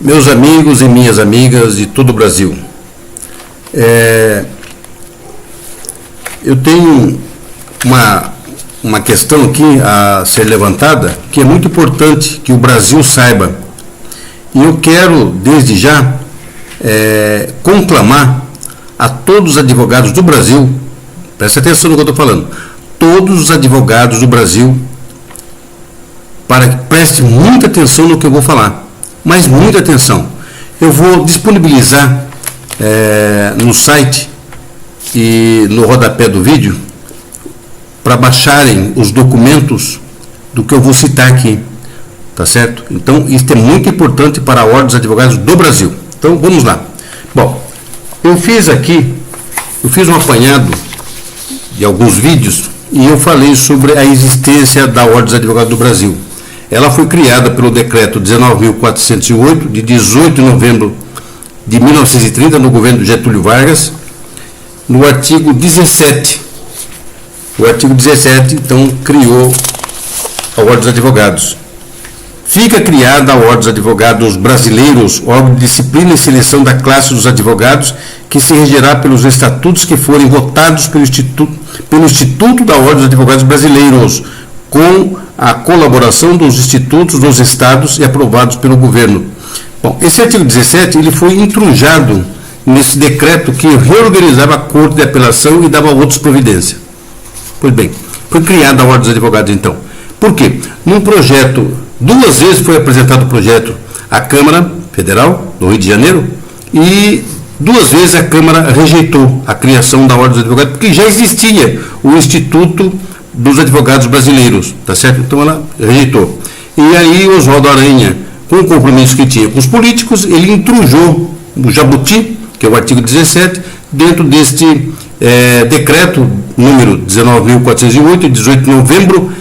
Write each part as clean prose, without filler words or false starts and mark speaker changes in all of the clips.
Speaker 1: Meus amigos e minhas amigas de todo o Brasil, eu tenho uma questão aqui a ser levantada que é muito importante que o Brasil saiba, e eu quero desde já conclamar a todos os advogados do Brasil, presta atenção no que eu estou falando, todos os advogados do Brasil, para que preste muita atenção no que eu vou falar. Mas muita atenção, eu vou disponibilizar no site e no rodapé do vídeo para baixarem os documentos do que eu vou citar aqui, tá certo? Então, isso é muito importante para a Ordem dos Advogados do Brasil. Então, vamos lá. Bom, eu fiz um apanhado de alguns vídeos e eu falei sobre a existência da Ordem dos Advogados do Brasil. Ela foi criada pelo decreto 19.408, de 18 de novembro de 1930, no governo de Getúlio Vargas, no artigo 17. O artigo 17, então, criou a Ordem dos Advogados. Fica criada a Ordem dos Advogados Brasileiros, órgão de disciplina e seleção da classe dos advogados, que se regerá pelos estatutos que forem votados pelo Instituto da Ordem dos Advogados Brasileiros, com a colaboração dos institutos dos estados e aprovados pelo governo. Bom, esse artigo 17 ele foi intrujado nesse decreto que reorganizava a Corte de Apelação e dava outras providências. Pois bem, foi criada a Ordem dos Advogados então. Por quê? Num projeto, 2 vezes foi apresentado o projeto à Câmara Federal, no Rio de Janeiro, e 2 vezes a Câmara rejeitou a criação da Ordem dos Advogados, porque já existia o Instituto dos Advogados Brasileiros, tá certo? Então ela rejeitou. E aí Oswaldo Aranha, com o compromisso que tinha com os políticos, ele intrujou o jabuti, que é o artigo 17, dentro deste decreto número 19.408, de 18 de novembro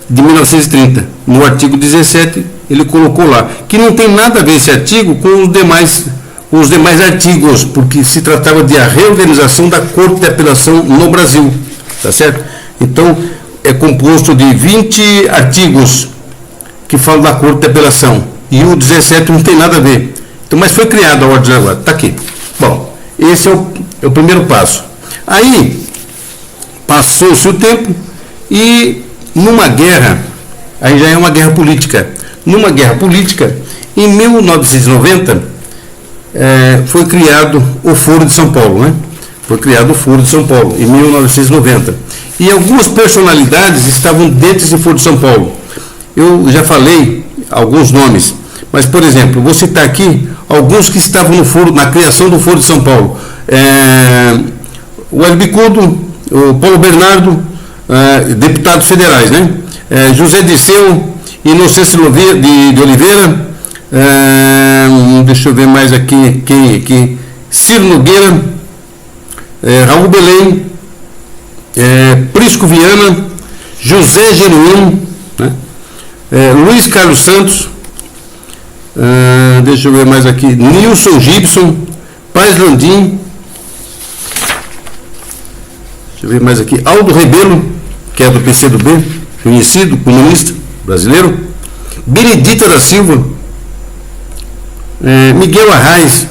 Speaker 1: de 1930. No artigo 17, ele colocou lá, que não tem nada a ver esse artigo com os demais artigos, porque se tratava de a reorganização da Corte de Apelação no Brasil, tá certo? Então, é composto de 20 artigos que falam da Corte de Apelação. E o 17 não tem nada a ver. Então, mas foi criada a Ordem agora. Está aqui. Bom, esse é o primeiro passo. Aí, passou-se o tempo e numa guerra, aí já é uma guerra política. Numa guerra política, em 1990, foi criado o Foro de São Paulo, né? Foi criado o Foro de São Paulo, em 1990. E algumas personalidades estavam dentro desse Foro de São Paulo. Eu já falei alguns nomes, mas, por exemplo, vou citar aqui alguns que estavam no foro, na criação do Foro de São Paulo. O Hélio Bicudo, o Paulo Bernardo, deputados federais, né? José Disseu, Inocêncio de Oliveira, deixa eu ver mais aqui, Ciro Nogueira, Raul Belém, Prisco Viana, José Genuíno, né? Luiz Carlos Santos, deixa eu ver mais aqui, Nilson Gibson, Paz Landim, deixa eu ver mais aqui, Aldo Rebelo, que é do PCdoB, conhecido, comunista brasileiro, Benedita da Silva, Miguel Arraes,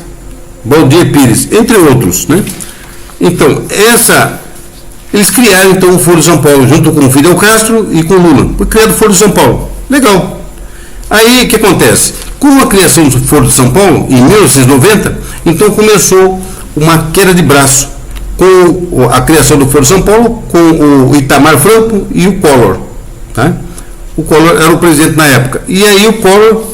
Speaker 1: Valdir Pires, entre outros, né? Então, eles criaram então o Foro de São Paulo, junto com o Fidel Castro e com o Lula. Foi criado o Foro de São Paulo. Legal. Aí, o que acontece? Com a criação do Foro de São Paulo, em 1990, então começou uma queda de braço com a criação do Foro de São Paulo, com o Itamar Franco e o Collor. Tá? O Collor era o presidente na época. E aí o Collor,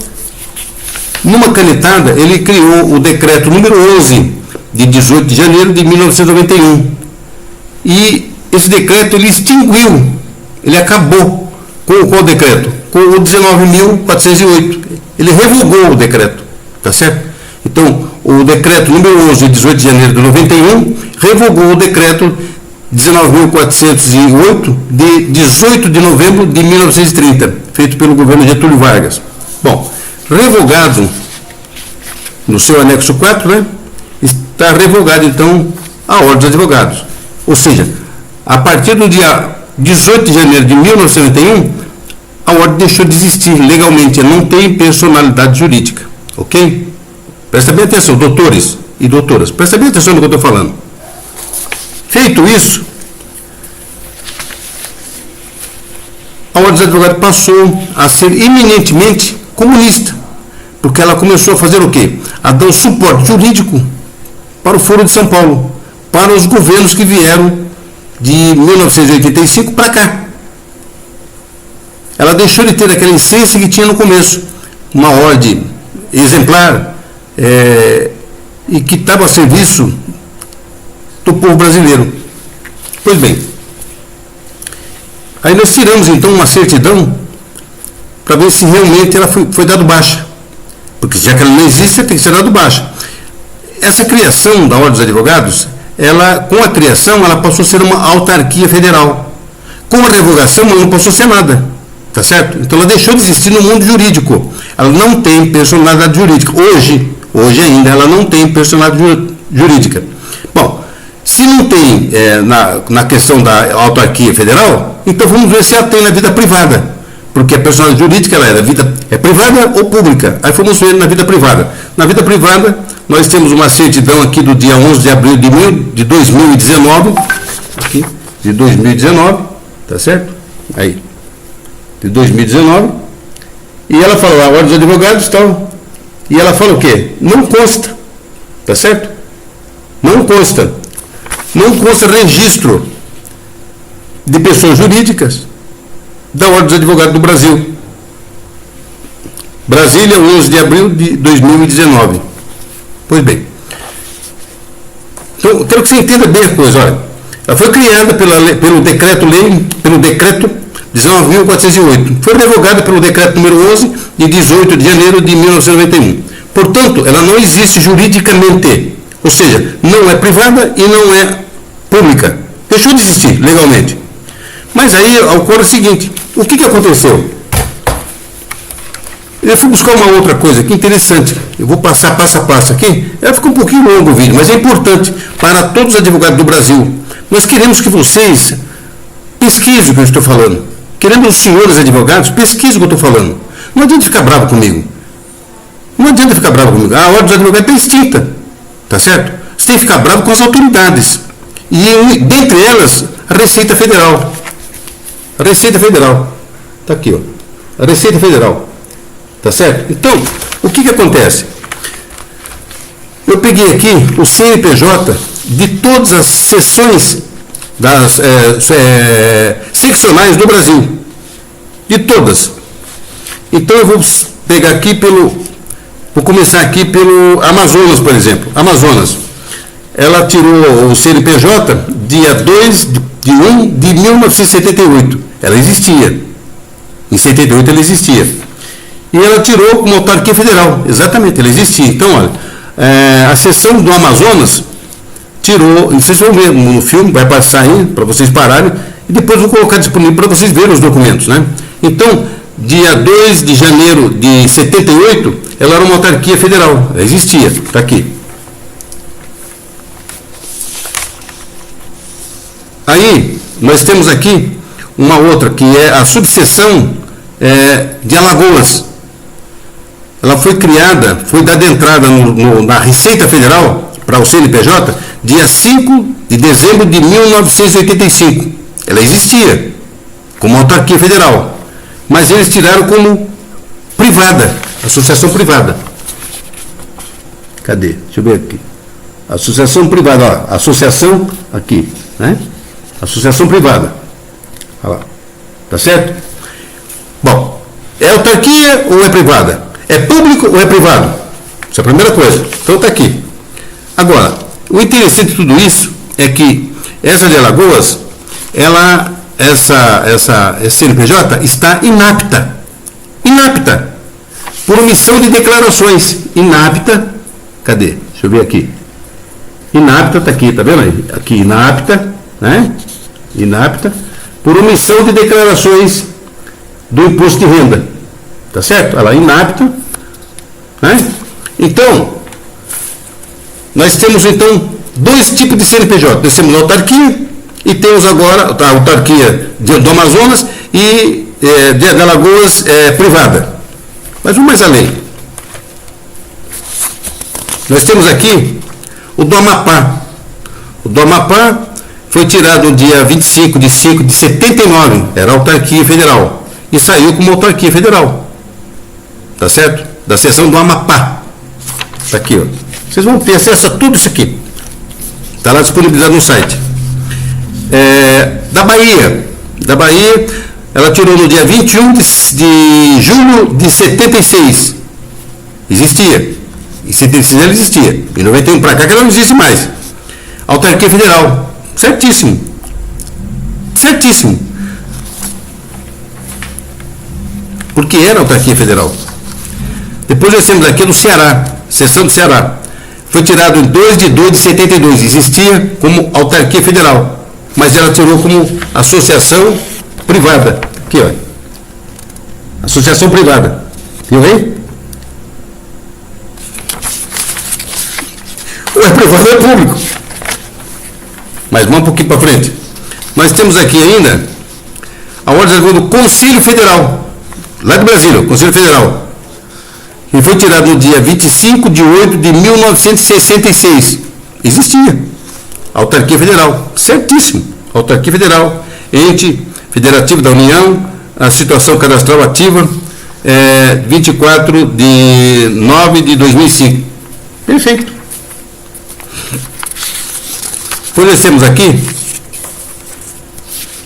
Speaker 1: numa canetada, ele criou o decreto número 11, de 18 de janeiro de 1991. E esse decreto ele extinguiu, ele acabou com qual decreto? Com o 19.408. Ele revogou o decreto, tá certo? Então, o decreto número 11 de 18 de janeiro de 91 revogou o decreto 19.408 de 18 de novembro de 1930, feito pelo governo Getúlio Vargas. Bom, revogado no seu anexo 4, né? Está revogado então a Ordem dos Advogados. Ou seja, a partir do dia 18 de janeiro de 1991, a Ordem deixou de existir legalmente, não tem personalidade jurídica. Ok? Presta bem atenção, doutores e doutoras, presta bem atenção no que eu estou falando. Feito isso, a Ordem dos Advogados passou a ser eminentemente comunista, porque ela começou a fazer o quê? A dar um suporte jurídico para o Foro de São Paulo, para os governos que vieram de 1985 para cá. Ela deixou de ter aquela essência que tinha no começo, uma ordem exemplar e que estava a serviço do povo brasileiro. Pois bem, aí nós tiramos então uma certidão para ver se realmente ela foi dado baixa, porque já que ela não existe, tem que ser dado baixa. Essa criação da Ordem dos Advogados, com a criação, ela passou a ser uma autarquia federal. Com a revogação, ela não passou a ser nada. Tá certo? Então ela deixou de existir no mundo jurídico. Ela não tem personalidade jurídica. Hoje ainda, ela não tem personalidade jurídica. Bom, se não tem na questão da autarquia federal, então vamos ver se ela tem na vida privada. Porque a personalidade jurídica ela é privada ou pública. Aí fomos ver na vida privada. Na vida privada, nós temos uma certidão aqui do dia 11 de abril de 2019. Aqui, de 2019, tá certo? Aí, de 2019. E ela falou, a Ordem dos Advogados tal. E ela fala o quê? Não consta. Tá certo? Não consta. Não consta registro de pessoas jurídicas da Ordem dos Advogados do Brasil. Brasília, 11 de abril de 2019. Pois bem. Então, quero que você entenda bem a coisa. Olha, ela foi criada pelo decreto-lei, pelo decreto 19.408. Foi revogada pelo decreto número 11, de 18 de janeiro de 1991. Portanto, ela não existe juridicamente. Ou seja, não é privada e não é pública. Deixou de existir legalmente. Mas aí ocorre o seguinte, o que aconteceu? Eu fui buscar uma outra coisa aqui interessante. Eu vou passar passo a passo aqui. Ficou um pouquinho longo o vídeo, mas é importante para todos os advogados do Brasil. Nós queremos que vocês pesquisem o que eu estou falando. Queremos os senhores advogados, pesquisem o que eu estou falando. Não adianta ficar bravo comigo. Não adianta ficar bravo comigo. A Ordem dos Advogados está extinta. Tá certo? Você tem que ficar bravo com as autoridades. E dentre elas, a Receita Federal. A Receita Federal. Está aqui, ó. A Receita Federal. Tá certo? Então, o que acontece? Eu peguei aqui o CNPJ de todas as seções das seccionais do Brasil. De todas. Então eu vou pegar aqui vou começar aqui pelo Amazonas, por exemplo. Amazonas. Ela tirou o CNPJ dia 2 de 1 de 1978. Ela existia. Em 78 ela existia. E ela tirou como autarquia federal. Exatamente, ela existia. Então, olha, a seção do Amazonas tirou, vocês vão ver no filme, vai passar aí, para vocês pararem, e depois vou colocar disponível para vocês verem os documentos, né? Então, dia 2 de janeiro de 78, ela era uma autarquia federal, ela existia, está aqui. Aí, nós temos aqui uma outra, que é a subseção de Alagoas. Ela foi criada, foi dada entrada na Receita Federal, para o CNPJ, dia 5 de dezembro de 1985. Ela existia, como autarquia federal. Mas eles tiraram como privada, associação privada. Cadê? Deixa eu ver aqui. Associação privada, ó, associação aqui, né? Associação privada. Olha lá. Tá certo? Bom, é autarquia ou é privada? É público ou é privado? Essa é a primeira coisa. Então está aqui. Agora, o interessante de tudo isso é que essa de Alagoas, essa CNPJ está inapta. Inapta. Por omissão de declarações. Inapta. Cadê? Deixa eu ver aqui. Inapta, está aqui, tá vendo aí? Aqui, inapta, né? Inapta. Por omissão de declarações do imposto de renda. Tá certo? Ela é inapta, né? Então, nós temos então dois tipos de CNPJ. Nós temos a autarquia e temos agora a autarquia do Amazonas e de Alagoas privada. Mas vamos mais além. Nós temos aqui o do Amapá. O do Amapá foi tirado no dia 25 de 5 de 79, era autarquia federal, e saiu como autarquia federal. Tá certo? Da seção do Amapá. Tá aqui, ó. Vocês vão ter acesso a tudo isso aqui. Está lá disponibilizado no site. Da Bahia. Da Bahia, ela tirou no dia 21 de julho de 76. Existia. Em 76 ela existia. Em 91 para cá que ela não existe mais. Autarquia federal. Certíssimo. Certíssimo. Porque era autarquia federal. Depois nós temos aqui no Ceará, seção do Ceará. Foi tirado em 2 de 2 de 72. Existia como autarquia federal. Mas ela tirou como associação privada. Aqui, ó. Associação privada. Viu aí? Ou é privado ou é público. Mas vamos um pouquinho para frente. Nós temos aqui ainda a ordem do Conselho Federal, lá de Brasília, Conselho Federal. E foi tirado no dia 25 de 8 de 1966. Existia. Autarquia Federal. Certíssimo. Autarquia Federal. Ente Federativo da União. A situação cadastral ativa. 24 de 9 de 2005. Perfeito. Depois nós temos aqui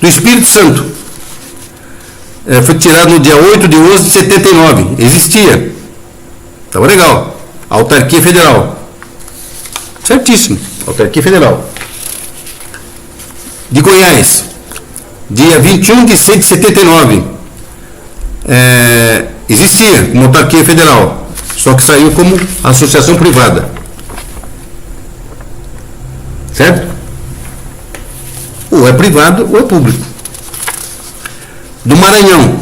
Speaker 1: do Espírito Santo. Foi tirado no dia 8 de 11 de 79. Existia. Estava legal. Autarquia Federal. Certíssimo. Autarquia Federal. De Goiás. Dia 21 de 6 de 79. Existia como autarquia federal. Só que saiu como associação privada. Certo? Ou é privado ou é público. Do Maranhão.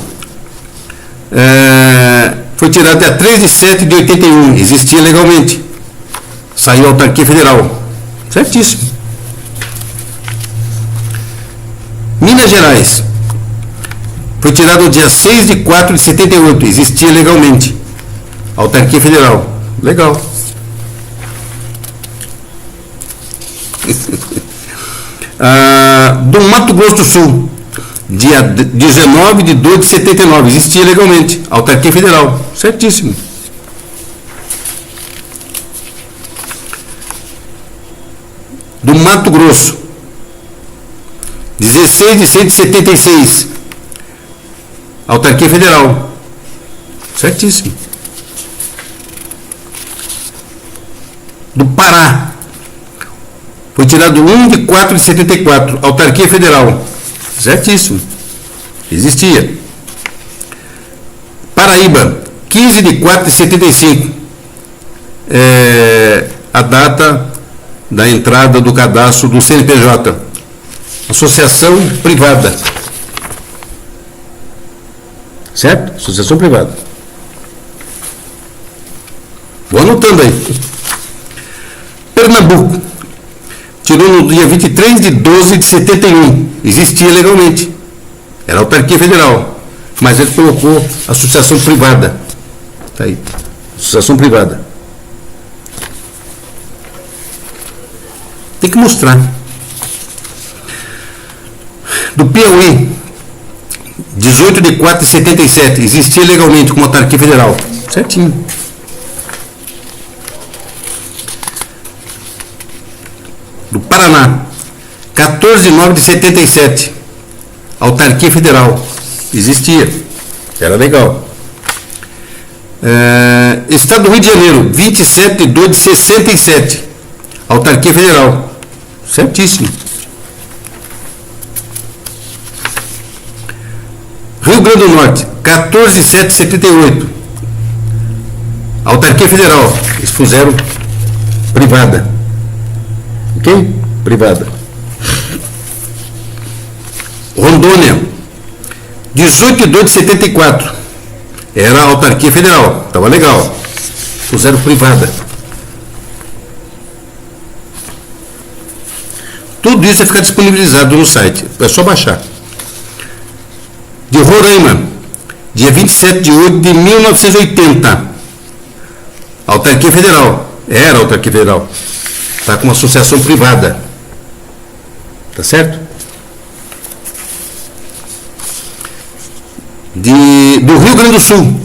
Speaker 1: Foi tirado dia 3 de 7 de 81. Existia legalmente. Saiu autarquia federal. Certíssimo. Minas Gerais. Foi tirado no dia 6 de 4 de 78. Existia legalmente. Autarquia federal. Legal. Do Mato Grosso do Sul, dia 19 de 2 de 79, existia legalmente, autarquia federal, certíssimo. Do Mato Grosso, 16 de 6 de 76, autarquia federal, certíssimo. Do Pará, foi tirado 1 de 4 de 74, autarquia federal. Certíssimo. Existia. Paraíba, 15 de 4 de 75. A data da entrada do cadastro do CNPJ. Associação privada. Certo? Associação privada. Vou anotando aí. Pernambuco. Tirou no dia 23 de 12 de 71. Existia legalmente. Era autarquia federal. Mas ele colocou associação privada. Está aí. Associação privada. Tem que mostrar. Do Piauí. 18 de 4 de 77. Existia legalmente como autarquia federal. Certinho. Do Paraná, 14 de 9 de 77, autarquia federal, existia, era legal. Estado do Rio de Janeiro, 27 de 2 de 67, autarquia federal, certíssimo. Rio Grande do Norte, 14 de 7 de 78, autarquia federal, eles fizeram privada. Ok? Privada. Rondônia, 18 de 2 de 74. Era autarquia federal. Estava legal. Puseram privada. Tudo isso vai ficar disponibilizado no site. É só baixar. De Roraima, dia 27 de 8 de 1980. Autarquia federal. Era autarquia federal. Está com uma associação privada. Tá certo? Do Rio Grande do Sul,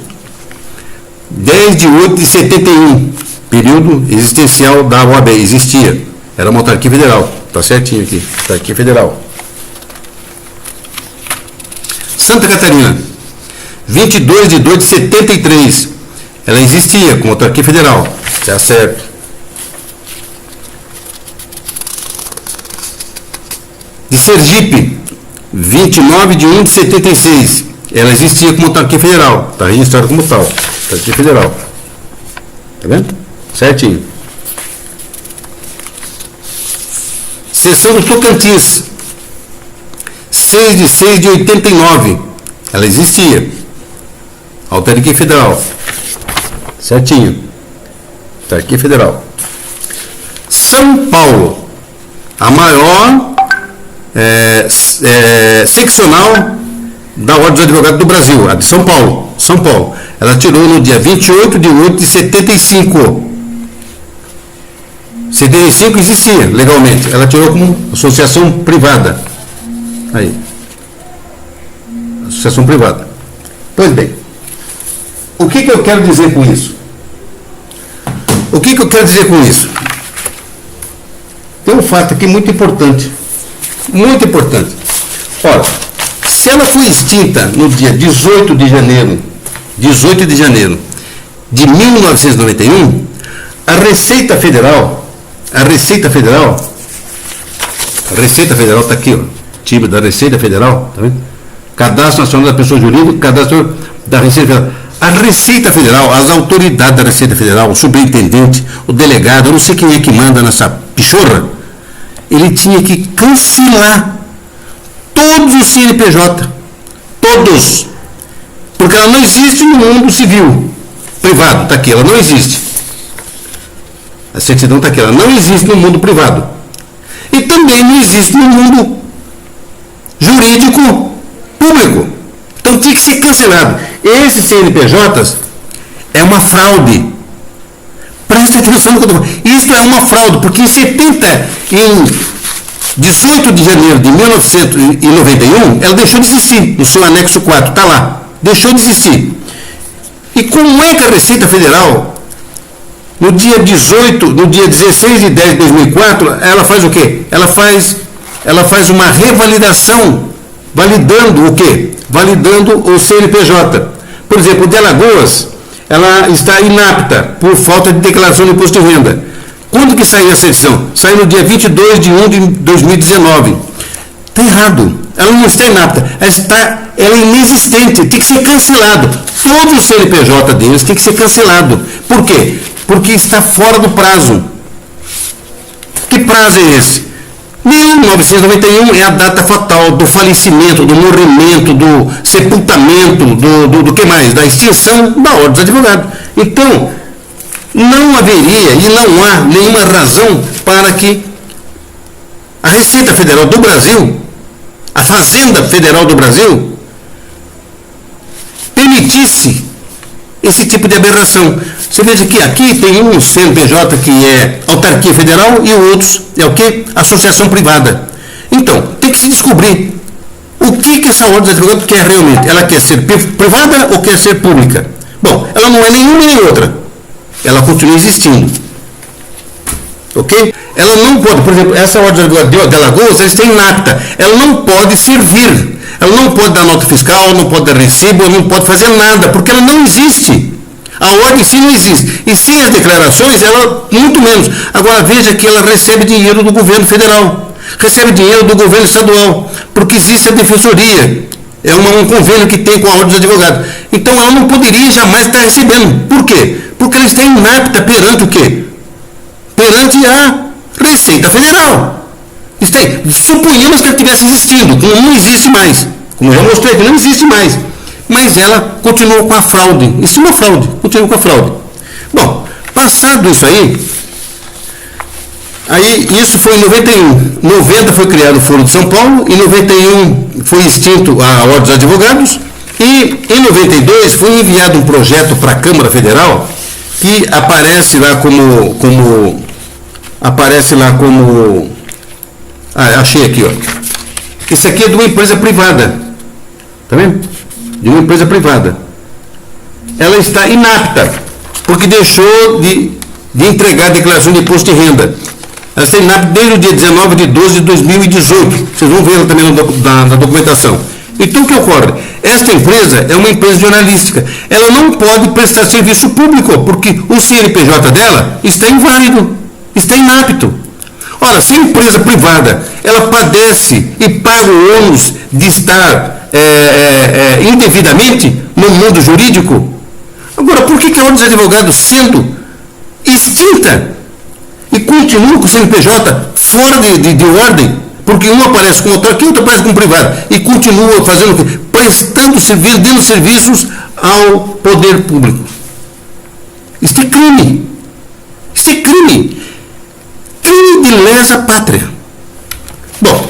Speaker 1: 10 de 8 de 71, período existencial da OAB, existia. Era uma autarquia federal. Tá certinho aqui, autarquia federal. Santa Catarina, 22 de 2 de 73, ela existia como autarquia federal. Tá certo. De Sergipe, 29 de 1 de 76, ela existia como autarquia federal. Está registrada como tal, autarquia federal. Tá vendo? Certinho. Seção do Tocantins, 6 de 6 de 89, ela existia. Autarquia federal. Certinho. Autarquia federal. São Paulo, a maior seccional da Ordem dos Advogados do Brasil, a de São Paulo. São Paulo. Ela tirou no dia 28 de 8 de 75. 75 existia legalmente. Ela tirou como associação privada. Aí. Associação privada. Pois bem. O que eu quero dizer com isso? O que eu quero dizer com isso? Tem um fato aqui muito importante. Muito importante. Ora, se ela foi extinta no dia 18 de janeiro de 1991, a Receita Federal está aqui, ó, time da Receita Federal, tá vendo? Cadastro Nacional da Pessoa Jurídica, Cadastro da Receita Federal. A Receita Federal, as autoridades da Receita Federal, o superintendente, o delegado, eu não sei quem é que manda nessa pichorra, ele tinha que cancelar todos os CNPJ, todos, porque ela não existe no mundo civil, privado, está aqui, ela não existe. A certidão está aqui, ela não existe no mundo privado. E também não existe no mundo jurídico público. Então tinha que ser cancelado. Esses CNPJs é uma fraude. Presta atenção no que eu estou falando. Isto é uma fraude, porque em 18 de janeiro de 1991, ela deixou de existir, no seu anexo 4, está lá. Deixou de existir. E como é que a Receita Federal, no dia 16 de 10 de 2004, ela faz o quê? Ela faz uma revalidação, validando o quê? Validando o CNPJ. Por exemplo, o de Alagoas, ela está inapta por falta de declaração de imposto de renda. Quando que saiu essa edição? Saiu no dia 22 de 1 de 2019. Está errado. Ela não está inapta. Ela é inexistente. Tem que ser cancelado. Todo o CNPJ deles tem que ser cancelado. Por quê? Porque está fora do prazo. Que prazo é esse? 1991 é a data fatal do falecimento, do morrimento, do sepultamento, do que mais? Da extinção da Ordem dos Advogados. Então, não haveria e não há nenhuma razão para que a Receita Federal do Brasil, a Fazenda Federal do Brasil, permitisse esse tipo de aberração. Você veja que aqui tem um CNPJ que é autarquia federal e outros é o que? Associação privada. Então, tem que se descobrir o que essa ordem de advogados quer realmente. Ela quer ser privada ou quer ser pública? Bom, ela não é nenhuma nem outra. Ela continua existindo. Ok? Ela não pode, por exemplo, essa ordem de advogados de Alagoas, ela está inapta. Ela não pode servir. Ela não pode dar nota fiscal, não pode dar recibo, ela não pode fazer nada, porque ela não existe. A ordem sim não existe. E sem as declarações, ela muito menos. Agora veja que ela recebe dinheiro do governo federal, recebe dinheiro do governo estadual, porque existe a defensoria. É um convênio que tem com a ordem dos advogados. Então ela não poderia jamais estar recebendo. Por quê? Porque ela está inapta perante o quê? Perante a Receita Federal. Suponhamos que ela estivesse existindo, como não existe mais. Como eu já mostrei que não existe mais. Mas ela continuou com a fraude. Isso é uma fraude, continuou com a fraude. Bom, passado isso aí isso foi em 91. 90 foi criado o Foro de São Paulo, em 91 foi extinto a Ordem dos Advogados, e em 92 foi enviado um projeto para a Câmara Federal que aparece lá como achei aqui, ó. Esse aqui é de uma empresa privada, tá vendo? De uma empresa privada. Ela está inapta, porque deixou de entregar a declaração de imposto de renda. Ela está inapta desde o dia 19 de 12 de 2018. Vocês vão ver ela também na documentação. Então, o que ocorre? Esta empresa é uma empresa jornalística. Ela não pode prestar serviço público, porque o CNPJ dela está inválido, está inapto. Ora, se a empresa privada, ela padece e paga o ônus de estar indevidamente no mundo jurídico, agora, por que a Ordem dos Advogados, sendo extinta, e continua com o CNPJ fora de ordem, porque um aparece com outro aqui, outro aparece com o privado, e continua fazendo o quê? Prestando serviço, dando serviços ao poder público. Isso é crime. Isso é crime. Crime de lesa pátria. Bom,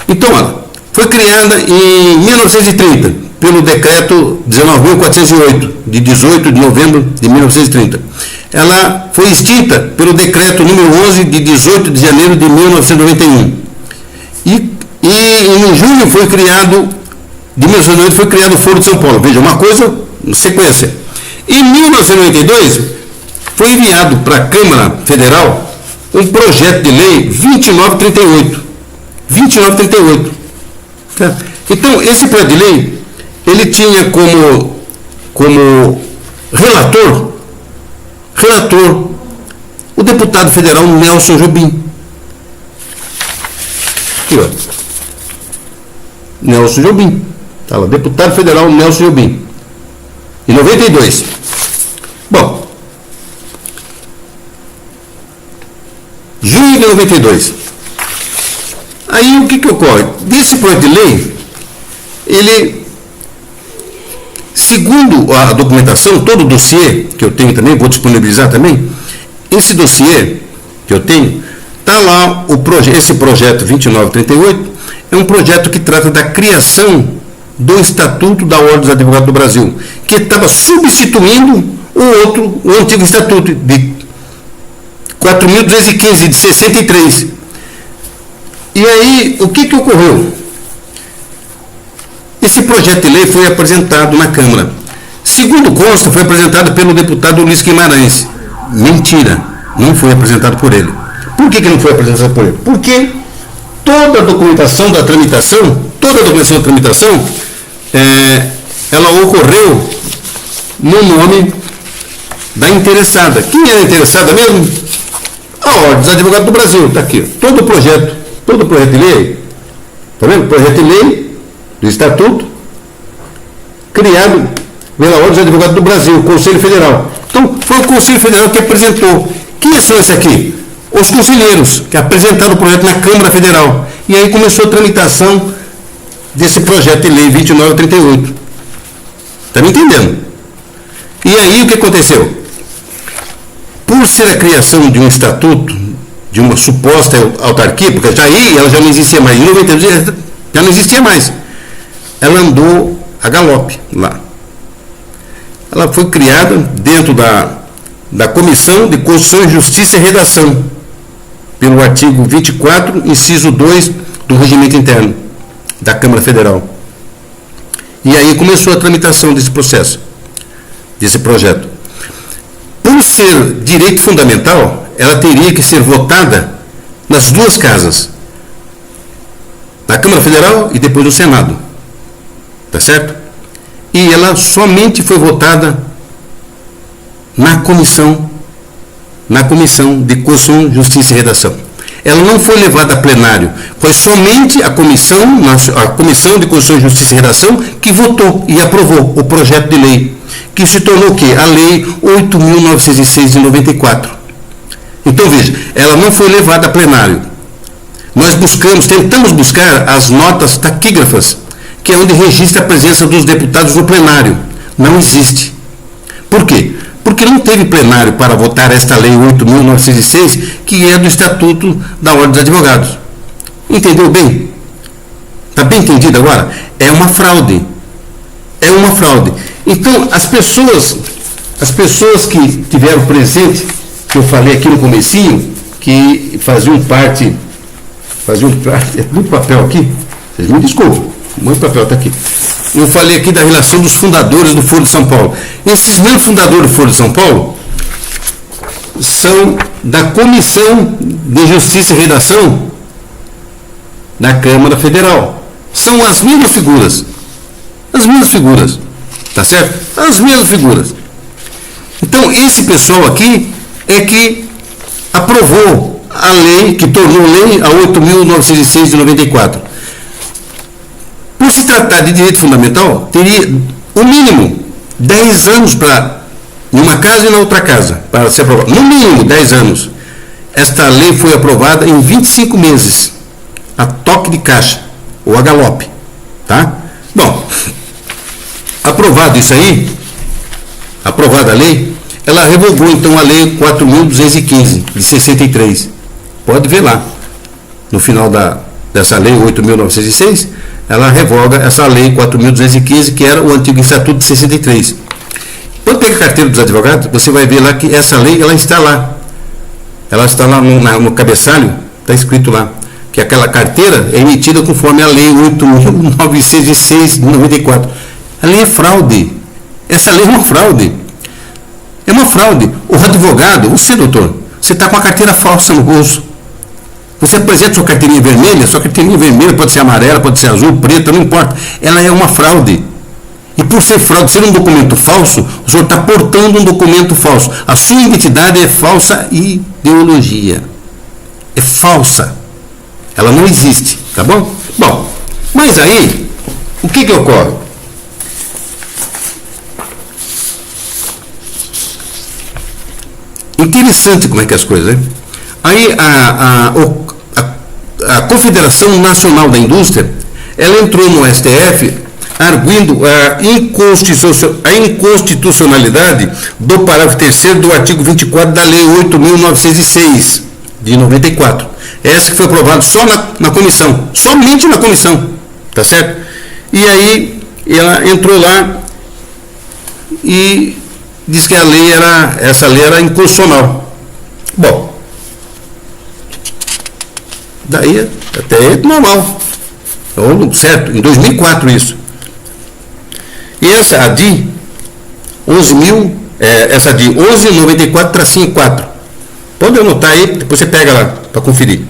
Speaker 1: então, olha, foi criada em 1930, pelo decreto 19.408, de 18 de novembro de 1930. Ela foi extinta pelo decreto número 11, de 18 de janeiro de 1991. E em junho foi criado, de 1990, foi criado o Foro de São Paulo. Veja, uma coisa, sequência. Em 1992, foi enviado para a Câmara Federal um projeto de lei 2938. 2938. Tá? Então, esse projeto de lei, ele tinha como relator o deputado federal Nelson Jobim. Aqui, ó. Nelson Jobim. Tá lá, deputado federal Nelson Jobim. Em 92. Bom, junho de 92. Aí o que ocorre? Desse projeto de lei, ele, segundo a documentação, todo o dossiê que eu tenho também, vou disponibilizar também, esse dossiê que eu tenho, está lá esse projeto 2938, é um projeto que trata da criação do Estatuto da Ordem dos Advogados do Brasil, que estava substituindo o antigo Estatuto de 4.215, de 63. E aí, o que ocorreu? Esse projeto de lei foi apresentado na Câmara. Segundo consta, foi apresentado pelo deputado Luiz Guimarães. Mentira, não foi apresentado por ele. Por que não foi apresentado por ele? Porque toda a documentação da tramitação, ela ocorreu no nome da interessada. Quem era a interessada mesmo? A Ordem dos Advogados do Brasil. Está aqui. Todo o projeto de lei, está vendo? Projeto de lei do Estatuto, criado pela Ordem dos Advogados do Brasil, o Conselho Federal. Então, foi o Conselho Federal que apresentou. Quem são esses aqui? Os conselheiros que apresentaram o projeto na Câmara Federal. E aí começou a tramitação desse projeto de lei 2938. Está me entendendo? E aí o que aconteceu? Por ser a criação de um estatuto, de uma suposta autarquia, porque ela já não existia mais, em 92 já não existia mais. Ela andou a galope lá. Ela foi criada dentro da Comissão de Constituição, Justiça e Redação, pelo artigo 24, inciso 2 do Regimento Interno da Câmara Federal. E aí começou a tramitação desse processo, desse projeto. Por ser direito fundamental, ela teria que ser votada nas duas casas, na Câmara Federal e depois no Senado. Tá certo? E ela somente foi votada na comissão de Constituição, Justiça e Redação. Ela não foi levada a plenário, foi somente a Comissão de Constituição, Justiça e Redação que votou e aprovou o projeto de lei, que se tornou o quê? A Lei 8.906 de 94. Então, veja, ela não foi levada a plenário. Nós tentamos buscar as notas taquígrafas, que é onde registra a presença dos deputados no plenário. Não existe. Por quê? Porque não teve plenário para votar esta Lei 8.906, que é do Estatuto da Ordem dos Advogados. Entendeu bem? Está bem entendido agora? É uma fraude. É uma fraude. Então, as pessoas As pessoas que tiveram presente, que eu falei aqui no comecinho, que faziam parte, é muito papel aqui, vocês me desculpem, muito papel está aqui. Eu falei aqui da relação dos fundadores do Foro de São Paulo. Esses mesmos fundadores do Foro de São Paulo são da Comissão de Justiça e Redação da Câmara Federal. São as mesmas figuras. As mesmas figuras. Tá certo? As mesmas figuras. Então, esse pessoal aqui é que aprovou a lei, que tornou lei a 8.906 de 94. Por se tratar de direito fundamental, teria o mínimo 10 anos para numa casa e na outra casa, para ser aprovado. No mínimo 10 anos. Esta lei foi aprovada em 25 meses, a toque de caixa, ou a galope. Tá? Bom, aprovado isso aí, aprovada a lei, ela revogou então a lei 4.215, de 63. Pode ver lá, no final dessa lei 8.906, ela revoga essa lei 4.215, que era o antigo Estatuto de 63. Quando pega a carteira dos advogados, você vai ver lá que essa lei, ela está lá. Ela está lá no cabeçalho, está escrito lá, que aquela carteira é emitida conforme a lei 8.906 de 94. A lei é fraude. Essa lei é uma fraude. É uma fraude. O advogado, você, doutor, você está com a carteira falsa no bolso. Você apresenta sua carteirinha vermelha pode ser amarela, pode ser azul, preta, não importa. Ela é uma fraude. E por ser fraude, ser um documento falso, o senhor está portando um documento falso. A sua identidade é falsa ideologia. É falsa. Ela não existe, tá bom? Bom, mas aí, o que ocorre? Interessante como é que é as coisas, né? Aí a Confederação Nacional da Indústria, ela entrou no STF arguindo a inconstitucionalidade do parágrafo 3º do artigo 24 da Lei 8.906 de 94. Essa que foi aprovada só na comissão, somente na comissão, tá certo? E aí ela entrou lá e disse que essa lei era inconstitucional. Bom, daí até é normal, certo? Em 2004 isso. E essa ADI 11.94-4. Pode anotar aí, depois você pega lá para conferir.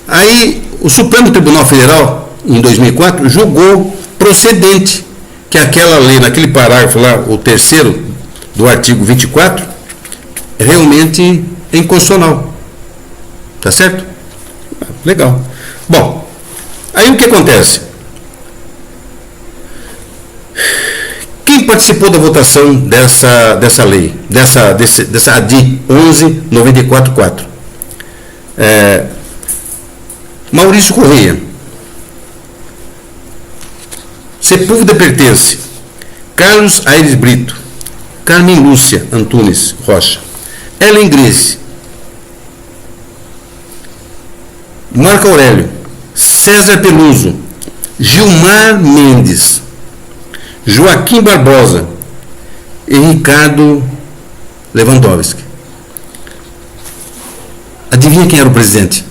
Speaker 1: Aí o Supremo Tribunal Federal, em 2004, julgou procedente que aquela lei, naquele parágrafo lá, o 3º do artigo 24, realmente é inconstitucional. Tá certo? Legal. Bom, aí o que acontece? Quem participou da votação dessa lei, dessa ADI 11.94.4? Maurício Correia, Sepúlveda Pertence, Carlos Aires Brito, Carmen Lúcia Antunes Rocha, Ellen Grace, Marco Aurélio, César Peluso, Gilmar Mendes, Joaquim Barbosa e Ricardo Lewandowski. Adivinha quem era o presidente?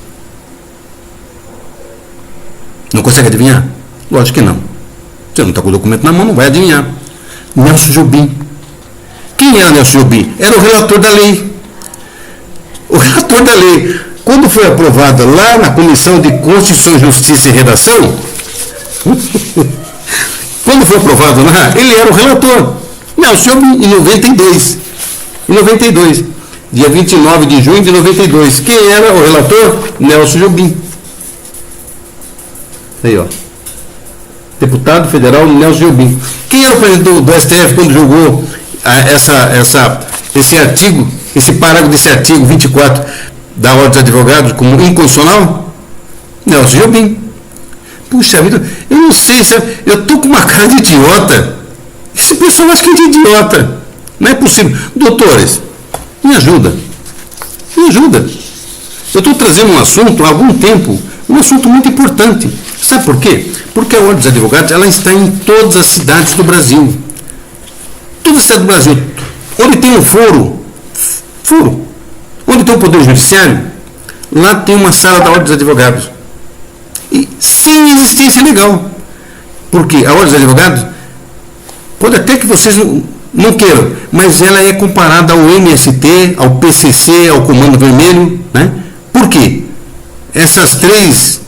Speaker 1: Não consegue adivinhar? Lógico que não. Você não está com o documento na mão, não vai adivinhar. Nelson Jobim. Quem era Nelson Jobim? Era o relator da lei. O relator da lei. Quando foi aprovado lá na Comissão de Constituição, Justiça e Redação, quando foi aprovado lá, ele era o relator. Nelson Jobim, em 92. Em 92. Dia 29 de junho de 92. Quem era o relator? Nelson Jobim. Aí, ó. Deputado federal Nelson Jobim. Quem era o presidente do STF quando julgou esse artigo, esse parágrafo desse artigo 24 da Ordem dos Advogados como inconstitucional? Nelson Jobim. Puxa vida, eu não sei, sabe? Eu tô com uma cara de idiota. Esse pessoal acha que é de idiota. Não é possível. Doutores, me ajuda. Me ajuda. Eu estou trazendo um assunto há algum tempo, um assunto muito importante. Sabe por quê? Porque a Ordem dos Advogados ela está em todas as cidades do Brasil. Todo o estado do Brasil, onde tem um foro, onde tem o Poder Judiciário, lá tem uma sala da Ordem dos Advogados. E sem existência legal. Porque a Ordem dos Advogados, pode até que vocês não queiram, mas ela é comparada ao MST, ao PCC, ao Comando Vermelho, né? Por quê? Essas três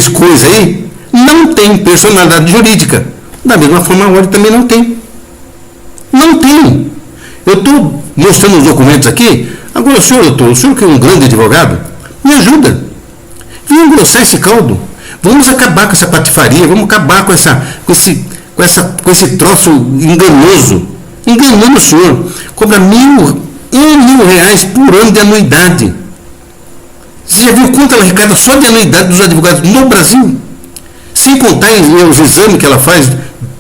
Speaker 1: coisas aí não têm personalidade jurídica. Da mesma forma, a Ordem também não tem. Não tem. Eu estou mostrando os documentos aqui. Agora, senhor doutor, o senhor que é um grande advogado, me ajuda. Venha engrossar esse caldo. Vamos acabar com essa patifaria, vamos acabar com esse troço enganoso. Enganando o senhor. Cobra R$1.000 por ano de anuidade. Você já viu quanto ela arrecada só de anuidade dos advogados no Brasil? Sem contar os exames que ela faz,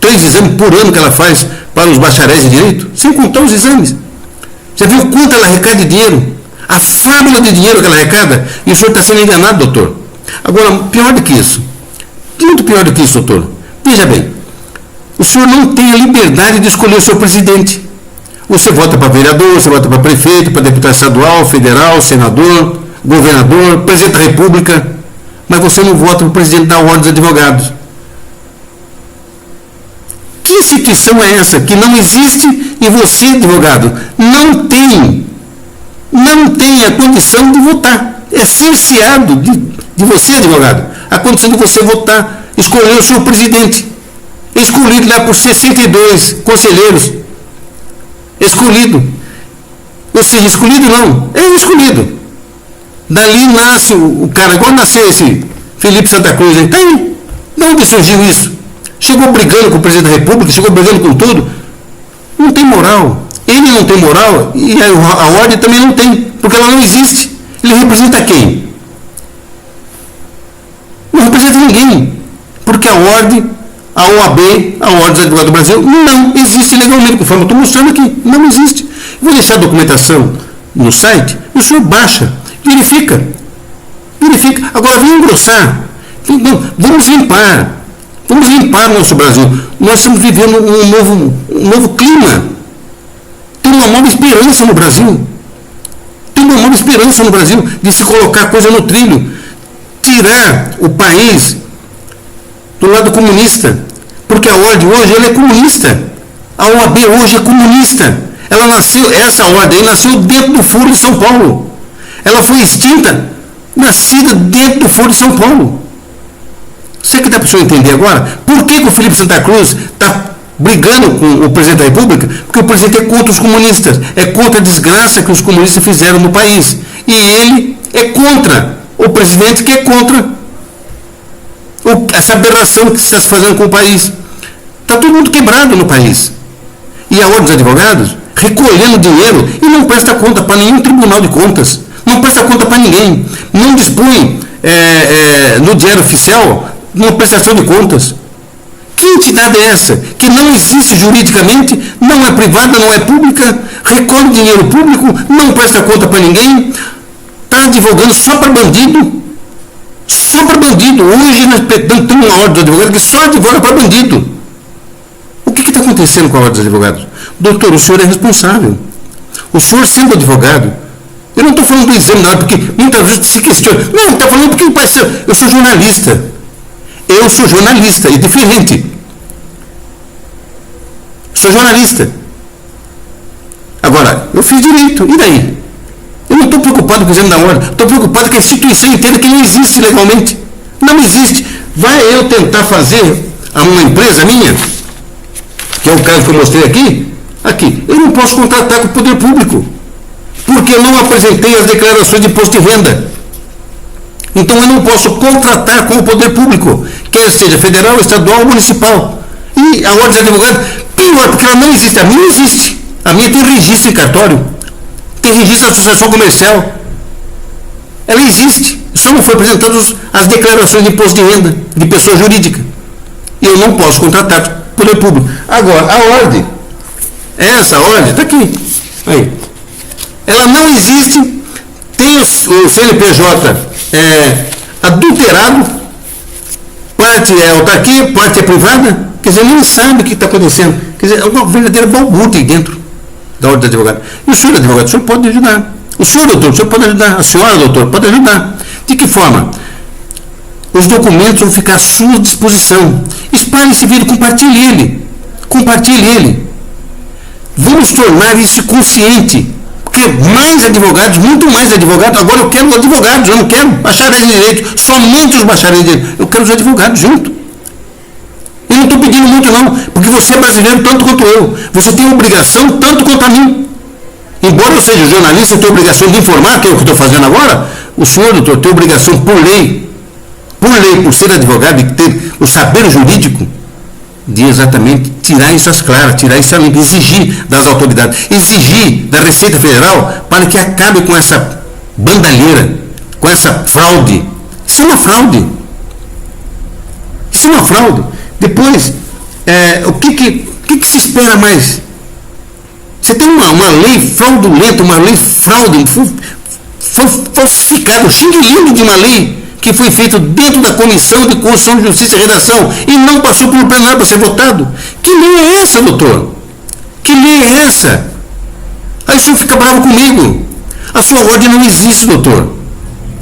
Speaker 1: 3 exames por ano que ela faz para os bacharéis de direito, sem contar os exames. Já viu quanto ela arrecada de dinheiro? A fábula de dinheiro que ela arrecada, e o senhor está sendo enganado, doutor. Agora, pior do que isso, muito pior do que isso, doutor, veja bem, o senhor não tem a liberdade de escolher o seu presidente. Você vota para vereador, você vota para prefeito, para deputado estadual, federal, senador, governador, presidente da república, mas você não vota para o presidente da Ordem dos Advogados. Que instituição é essa que não existe e você, advogado, não tem a condição de votar? É cerceado de você, advogado, a condição de você votar, escolher o seu presidente, escolhido lá por 62 conselheiros, escolhido, ou seja, escolhido não, é escolhido. Dali nasce o cara, igual nasceu esse Felipe Santa Cruz, aí, tá aí, de onde surgiu isso? Chegou brigando com o presidente da república, chegou brigando com tudo, não tem moral, ele não tem moral e a Ordem também não tem, porque ela não existe. Ele representa quem? Não representa ninguém, porque a Ordem, a OAB, a Ordem dos Advogados do Brasil, não existe legalmente, conforme eu estou mostrando aqui, não existe. Vou deixar a documentação no site, o senhor baixa, verifica. Agora vamos engrossar, vamos limpar o nosso Brasil. Nós estamos vivendo um novo clima. Tem uma nova esperança no Brasil. De se colocar coisa no trilho. Tirar o país do lado comunista. Porque a Ordem hoje ela é comunista. A OAB hoje é comunista. Essa Ordem nasceu dentro do Foro de São Paulo. Ela foi extinta, nascida dentro do Foro de São Paulo. Você que dá para o senhor entender agora, por que o Felipe Santa Cruz está brigando com o presidente da República? Porque o presidente é contra os comunistas, é contra a desgraça que os comunistas fizeram no país. E ele é contra o presidente que é contra essa aberração que está se fazendo com o país. Está todo mundo quebrado no país. E a Ordem dos Advogados recolhendo dinheiro e não presta conta para nenhum tribunal de contas, não presta conta para ninguém, não dispõe no Diário Oficial uma prestação de contas. Que entidade é essa? Que não existe juridicamente, não é privada, não é pública, recolhe dinheiro público, não presta conta para ninguém, está advogando só para bandido. Só para bandido. Hoje nós temos uma Ordem dos Advogados que só advoga para bandido. O que está acontecendo com a Ordem dos Advogados? Doutor, o senhor é responsável. O senhor sendo advogado, eu não estou falando do exame, não, porque muitas vezes se questiona. Não, está falando porque eu sou jornalista. Eu sou jornalista, é diferente. Sou jornalista. Agora, eu fiz direito, e daí? Eu não estou preocupado com o exame da Ordem, estou preocupado com a instituição inteira que não existe legalmente. Não existe. Vai eu tentar fazer a uma empresa minha, que é o caso que eu mostrei aqui, eu não posso contratar com o poder público, porque eu não apresentei as declarações de imposto de renda. Então eu não posso contratar com o poder público, quer seja federal, estadual ou municipal. E a Ordem dos Advogados, pior, porque ela não existe. A minha não existe. A minha tem registro em cartório, tem registro de associação comercial. Ela existe, só não foi apresentadas as declarações de imposto de renda de pessoa jurídica. E eu não posso contratar com o poder público. Agora, a Ordem, essa Ordem, está aqui. Aí. Ela não existe, tem o CNPJ adulterado, parte é autarquia, parte é privada, Quer dizer, nem sabe o que está acontecendo. Quer dizer, é uma verdadeira balbúrdia aí dentro da ordem dos advogados. E o senhor advogado, o senhor pode ajudar. O senhor doutor, o senhor pode ajudar. A senhora doutor, pode ajudar. De que forma? Os documentos vão ficar à sua disposição. Espalhe esse vídeo, compartilhe ele. Compartilhe ele. Vamos tornar isso consciente. Porque mais advogados, muito mais advogados, agora eu quero advogados, eu não quero bacharéis de direito, somente os bacharéis de direito. Eu quero os advogados junto. Eu não estou pedindo muito não, porque você é brasileiro tanto quanto eu. Você tem obrigação tanto quanto a mim. Embora eu seja jornalista, eu tenho obrigação de informar, que é o que eu estou fazendo agora, o senhor, doutor, tem obrigação por lei, por ser advogado e ter o saber jurídico, de exatamente tirar isso às claras, tirar isso a limpo, exigir das autoridades, exigir da Receita Federal para que acabe com essa bandalheira, com essa fraude. Isso é uma fraude. Isso é uma fraude. Depois, o que se espera mais? Você tem uma lei fraudulenta, uma lei fraude, falsificada, um xing-lingue de uma lei que foi feita dentro da Comissão de Constituição, Justiça e Redação e não passou pelo plenário para ser votado. Que lei é essa, doutor? Que lei é essa? Aí o senhor fica bravo comigo. A sua ordem não existe, doutor.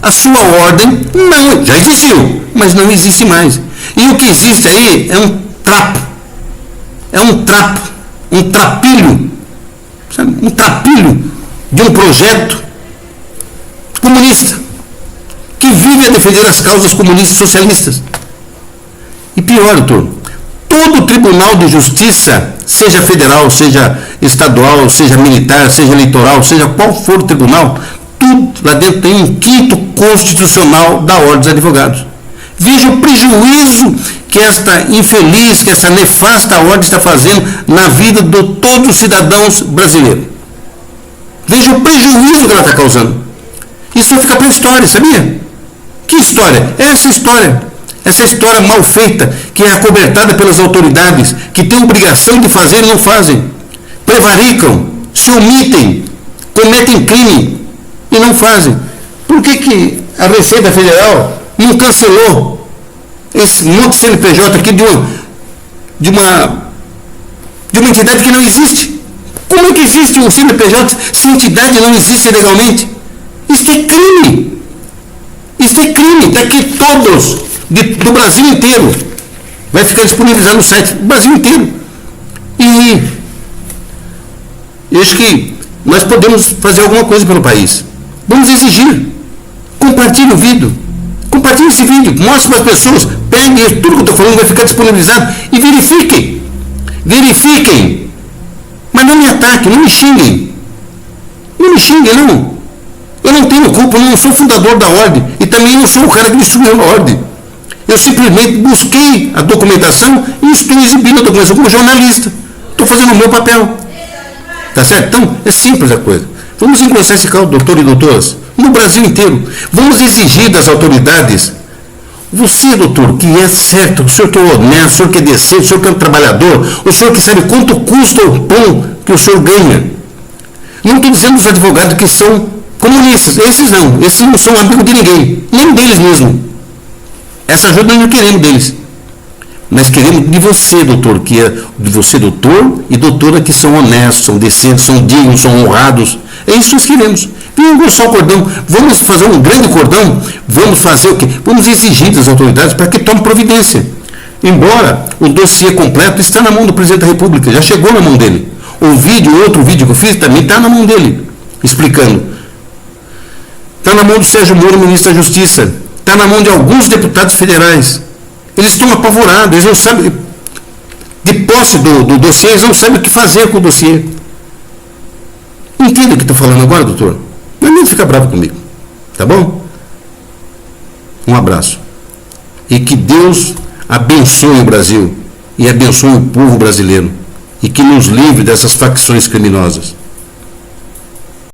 Speaker 1: A sua ordem não, já existiu, mas não existe mais. E o que existe aí é um trapo. É um trapo, um trapilho, sabe? Um trapilho de um projeto comunista que vive a defender as causas comunistas socialistas. E pior, doutor, todo tribunal de justiça, seja federal, seja estadual, seja militar, seja eleitoral, seja qual for o tribunal, tudo lá dentro tem um quinto constitucional da Ordem dos Advogados. Veja o prejuízo que esta infeliz, que essa nefasta ordem está fazendo na vida de todos os cidadãos brasileiros. Veja o prejuízo que ela está causando. Isso vai ficar para a história, sabia? Que história? Essa história mal feita, que é acobertada pelas autoridades, que têm obrigação de fazer e não fazem. Prevaricam, se omitem, cometem crime e não fazem. Por que a Receita Federal não cancelou esse monte de CNPJ aqui de uma entidade que não existe? Como é que existe um CNPJ se a entidade não existe legalmente? Isso é crime. Isso é crime. Está aqui todos, do Brasil inteiro. Vai ficar disponibilizado no site do Brasil inteiro. E eu acho que nós podemos fazer alguma coisa pelo país. Vamos exigir. Compartilhe o vídeo. Compartilhe esse vídeo. Mostre para as pessoas. Pegue tudo que eu estou falando, vai ficar disponibilizado. E verifiquem. Verifiquem. Mas não me ataquem, não me xinguem. Não me xinguem, não. Eu não tenho culpa, eu não sou fundador da ordem. E também não sou o cara que destruiu a ordem. Eu simplesmente busquei a documentação e estou exibindo a documentação como jornalista. Estou fazendo o meu papel. Tá certo? Então, é simples a coisa. Vamos engrossar esse caldo, doutor e doutoras, no Brasil inteiro. Vamos exigir das autoridades. Você, doutor, que é certo, o senhor que é honesto, o senhor que é decente, o senhor que é um trabalhador, o senhor que sabe quanto custa o pão que o senhor ganha. Não estou dizendo os advogados que são comunistas, esses não são amigos de ninguém, nem deles mesmo. Essa ajuda nós não queremos deles. Nós queremos de você, doutor, que é de você, doutor e doutora, que são honestos, são decentes, são dignos, são honrados. É isso que nós queremos. Vamos engrossar o cordão, vamos fazer um grande cordão, vamos fazer o quê? Vamos exigir das autoridades para que tomem providência. Embora o dossiê completo está na mão do presidente da República, já chegou na mão dele. Outro vídeo que eu fiz também está na mão dele, explicando. Está na mão do Sérgio Moro, ministro da Justiça. Está na mão de alguns deputados federais. Eles estão apavorados, eles não sabem, de posse do dossiê, eles não sabem o que fazer com o dossiê. Entende o que estou falando agora, doutor? Não fica bravo comigo, tá bom? Um abraço. E que Deus abençoe o Brasil e abençoe o povo brasileiro e que nos livre dessas facções criminosas.